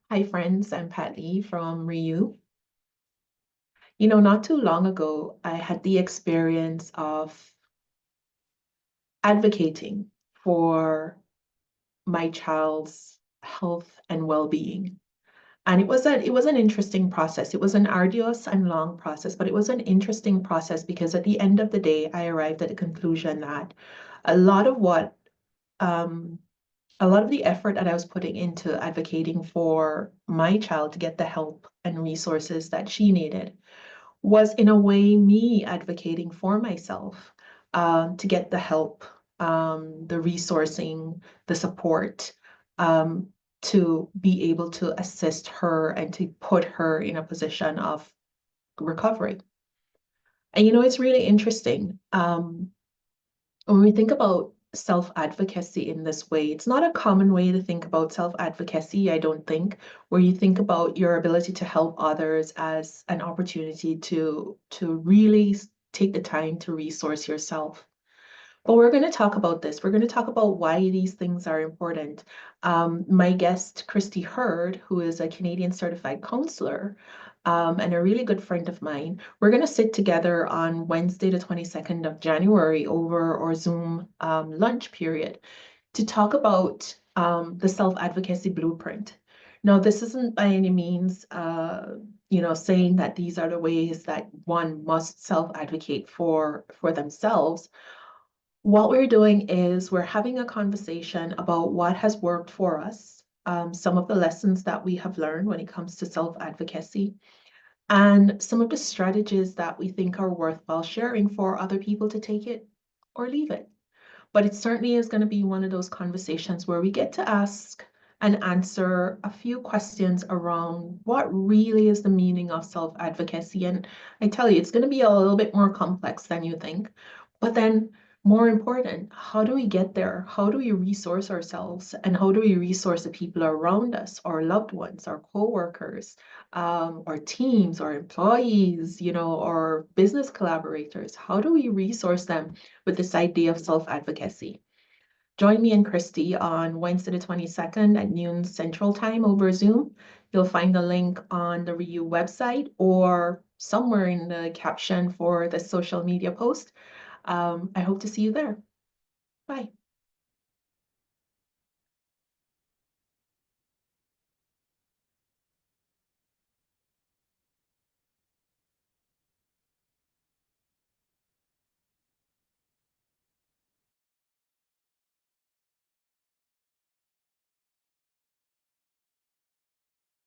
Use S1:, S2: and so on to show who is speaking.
S1: Hi, friends. I'm Patlee from Ryu. Not too long ago, I had the experience of advocating for my child's health and well-being. And it was an interesting process. It was an arduous and long process, but it was an interesting process because at the end of the day, I arrived at the conclusion that a lot of what um, a lot of the effort that I was putting into advocating for my child to get the help and resources that she needed was in a way me advocating for myself to get the help, the resourcing, the support um, to be able to assist her and to put her in a position of recovery. And it's really interesting. When we think about self-advocacy in this way, it's not a common way to think about self-advocacy, I don't think, where you think about your ability to help others as an opportunity to really take the time to resource yourself. But we're going to talk about this. We're going to talk about why these things are important. My guest, Kristy Hourd, who is a Canadian certified counselor and a really good friend of mine, we're going to sit together on Wednesday, the 22nd of January over our Zoom lunch period to talk about the self-advocacy blueprint. Now, this isn't by any means, saying that these are the ways that one must self-advocate for themselves. What we're doing is we're having a conversation about what has worked for us, some of the lessons that we have learned when it comes to self-advocacy, and some of the strategies that we think are worthwhile sharing for other people to take it or leave it. But it certainly is going to be one of those conversations where we get to ask and answer a few questions around what really is the meaning of self-advocacy. And I tell you, it's going to be a little bit more complex than you think. But then, more important, how do we get there? How do we resource ourselves? And how do we resource the people around us, our loved ones, our co-workers, our teams, our employees, our business collaborators? How do we resource them with this idea of self-advocacy? Join me and Kristy on Wednesday the 22nd at noon Central Time over Zoom. You'll find the link on the REU website or somewhere in the caption for the social media post. I hope to see you there. Bye.